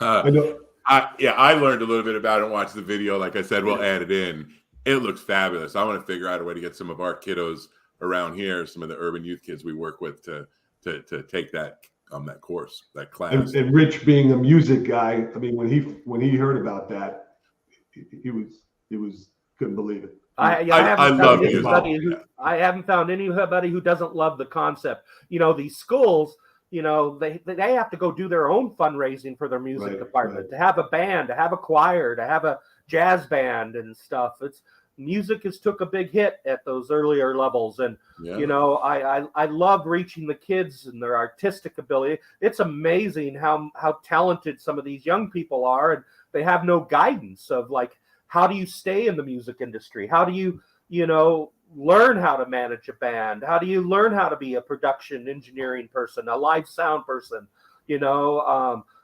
I know. I learned a little bit about it and watched the video. Like I said, we'll add it in. It looks fabulous. I want to figure out a way to get some of our kiddos around here, some of the urban youth kids we work with, to take that that course, that class. And Rich, being a music guy, I mean, when he heard about that, he was couldn't believe it. I love music. I haven't found anybody who doesn't love the concept. These schools, they have to go do their own fundraising for their music department, to have a band, to have a choir, to have a jazz band and stuff. Music has took a big hit at those earlier levels. And, I love reaching the kids and their artistic ability. It's amazing how talented some of these young people are, and they have no guidance of like, how do you stay in the music industry? How do you, learn how to manage a band? How do you learn how to be a production engineering person, a live sound person?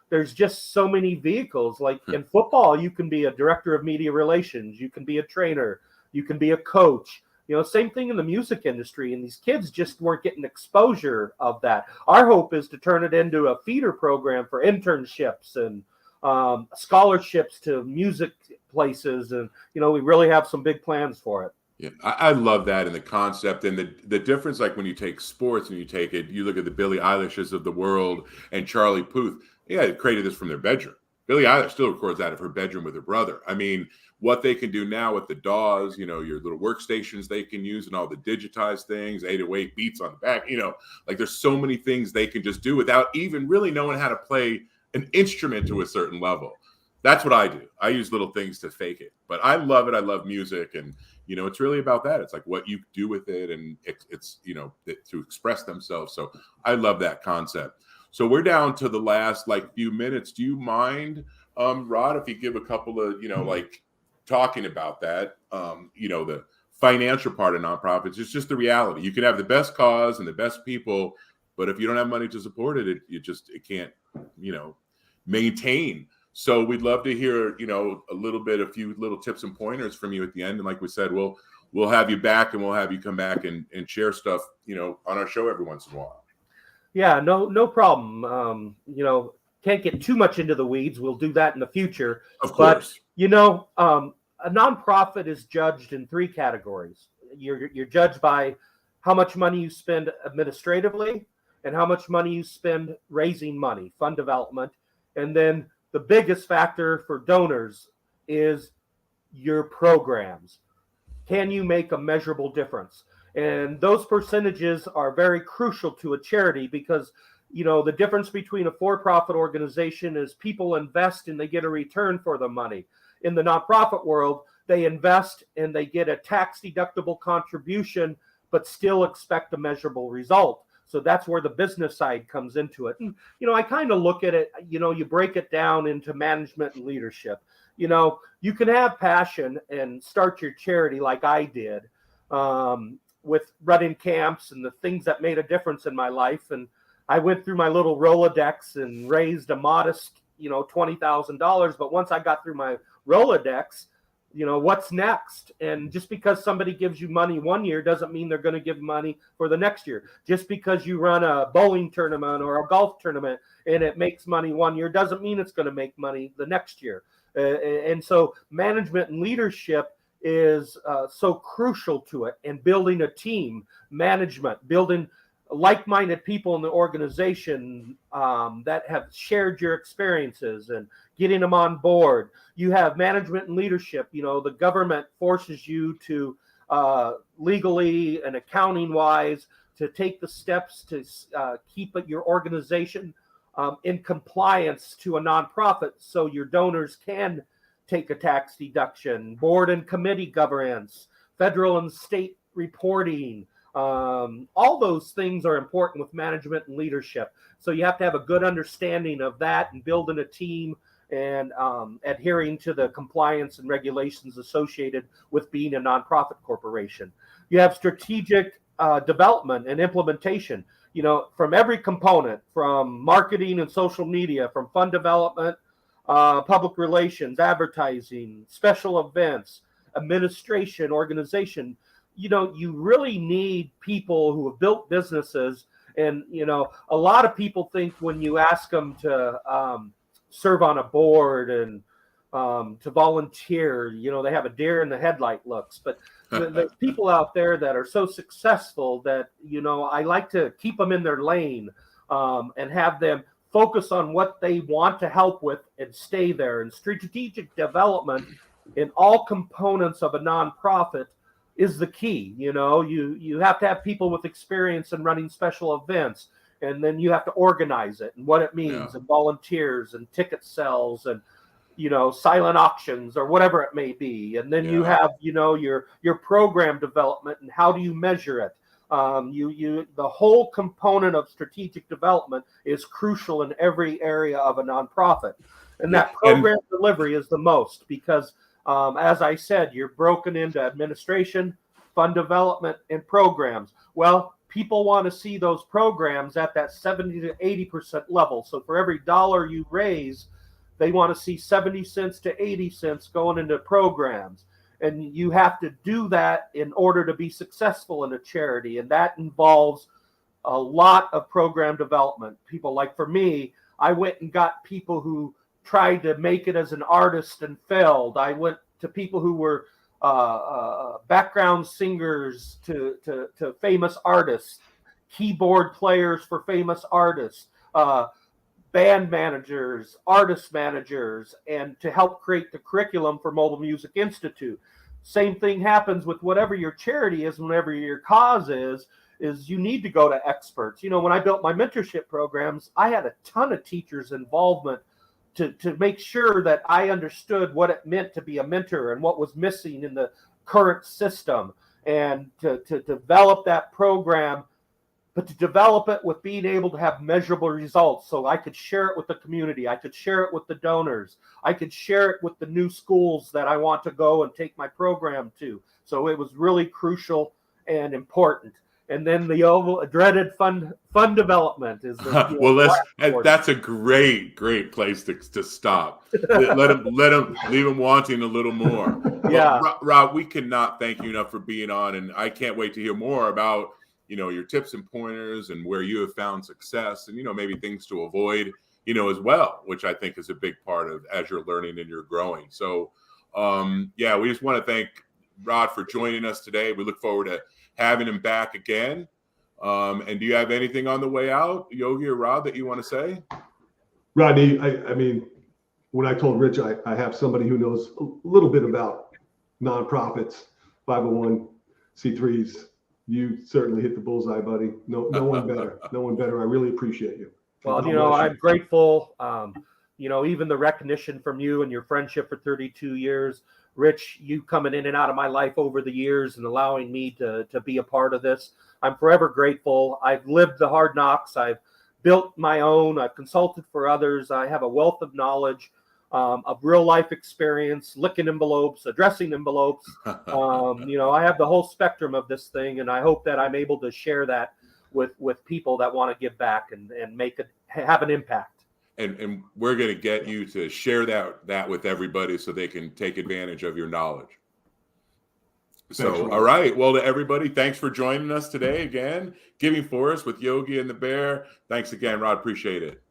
There's just so many vehicles. Like in football, you can be a director of media relations. You can be a trainer. You can be a coach. Same thing in the music industry. And these kids just weren't getting exposure of that. Our hope is to turn it into a feeder program for internships and scholarships to music places. And, we really have some big plans for it. Yeah, I love that, and the concept, and the difference, like when you take sports and you look at the Billie Eilishes of the world and Charlie Puth. Yeah, they created this from their bedroom. Billie Eilish still records out of her bedroom with her brother. I mean, what they can do now with the DAWs, your little workstations they can use and all the digitized things, 808 beats on the back, like there's so many things they can just do without even really knowing how to play an instrument to a certain level. That's what I do. I use little things to fake it, but I love it. I love music, and it's really about that. It's like what you do with it, and it's to express themselves. So I love that concept. So we're down to the last few minutes. Do you mind, Rod, if you give a couple of talking about that? The financial part of nonprofits. It's just the reality. You can have the best cause and the best people, but if you don't have money to support it, it can't maintain. So we'd love to hear, a few little tips and pointers from you at the end. And like we said, we'll have you back, and we'll have you come back and share stuff, on our show every once in a while. Yeah, no problem. Can't get too much into the weeds. We'll do that in the future. Of course. But, a nonprofit is judged in 3 categories. You're judged by how much money you spend administratively and how much money you spend raising money, fund development. And then the biggest factor for donors is your programs. Can you make a measurable difference? And those percentages are very crucial to a charity, because, the difference between a for-profit organization is people invest and they get a return for the money. In the nonprofit world, they invest and they get a tax-deductible contribution, but still expect a measurable result. So that's where the business side comes into it. And, I kind of look at it, you break it down into management and leadership. You can have passion and start your charity like I did, with running camps and the things that made a difference in my life. And I went through my little Rolodex and raised a modest, $20,000. But once I got through my Rolodex, what's next? And just because somebody gives you money one year doesn't mean they're going to give money for the next year. Just because you run a bowling tournament or a golf tournament and it makes money one year doesn't mean it's going to make money the next year. And so management and leadership is so crucial to it, and building a team, management, building like-minded people in the organization that have shared your experiences and getting them on board. You have management and leadership. The government forces you to legally and accounting wise to take the steps to keep your organization in compliance to a nonprofit, so your donors can take a tax deduction. Board and committee governance, federal and state reporting. All those things are important with management and leadership. So you have to have a good understanding of that, and building a team, and adhering to the compliance and regulations associated with being a nonprofit corporation. You have strategic development and implementation, from every component, from marketing and social media, from fund development, public relations, advertising, special events, administration, organization. You really need people who have built businesses. And, a lot of people think when you ask them to serve on a board and to volunteer. You know, they have a deer in the headlight looks, but there's people out there that are so successful that, you know, I like to keep them in their lane and have them focus on what they want to help with and stay there. And strategic development in all components of a nonprofit is the key. You know, you have to have people with experience in running special events, and then you have to organize it and what it means, and volunteers and ticket sales and, you know, silent auctions or whatever it may be. And then you have, you know, your program development and how do you measure it. The whole component of strategic development is crucial in every area of a nonprofit. And that program delivery is the most, because as I said, you're broken into administration, fund development, and programs. Well, people want to see those programs at that 70 to 80% level. So for every dollar you raise, they want to see 70 cents to 80 cents going into programs. And you have to do that in order to be successful in a charity. And that involves a lot of program development. People like, for me, I went and got people who tried to make it as an artist and failed. I went to people who were background singers to famous artists, keyboard players for famous artists, band managers, artist managers, and to help create the curriculum for Mobile Music Institute. Same thing happens with whatever your charity is, whatever your cause is you need to go to experts. You know, when I built my mentorship programs, I had a ton of teachers' involvement to make sure that I understood what it meant to be a mentor and what was missing in the current system, and to develop that program, but to develop it with being able to have measurable results. So I could share it with the community. I could share it with the donors. I could share it with the new schools that I want to go and take my program to. So it was really crucial and important. And then the dreaded fund development is the, well, that's a great place to stop. let them leave them wanting a little more. Yeah. Well, Rob, we cannot thank you enough for being on, and I can't wait to hear more about, you know, your tips and pointers and where you have found success, and, you know, maybe things to avoid, you know, as well, which I think is a big part of as you're learning and you're growing. So we just want to thank Rod for joining us today. We look forward to having him back again. And do you have anything on the way out, Yogi or Rod, that you want to say? Rodney, I mean, when I told Rich I have somebody who knows a little bit about nonprofits, 501c3s, you certainly hit the bullseye, buddy. No one better. No one better. I really appreciate you. Well, you know, I'm grateful. You know, even the recognition from you and your friendship for 32 years. Rich, you coming in and out of my life over the years and allowing me to be a part of this. I'm forever grateful. I've lived the hard knocks. I've built my own. I've consulted for others. I have a wealth of knowledge, of real life experience, licking envelopes, addressing envelopes. You know, I have the whole spectrum of this thing, and I hope that I'm able to share that with people that want to give back and have an impact. And we're going to get you to share that with everybody so they can take advantage of your knowledge. So, all right. Well, to everybody, thanks for joining us today again. Giving Force with Yogi and the Bear. Thanks again, Rod. Appreciate it.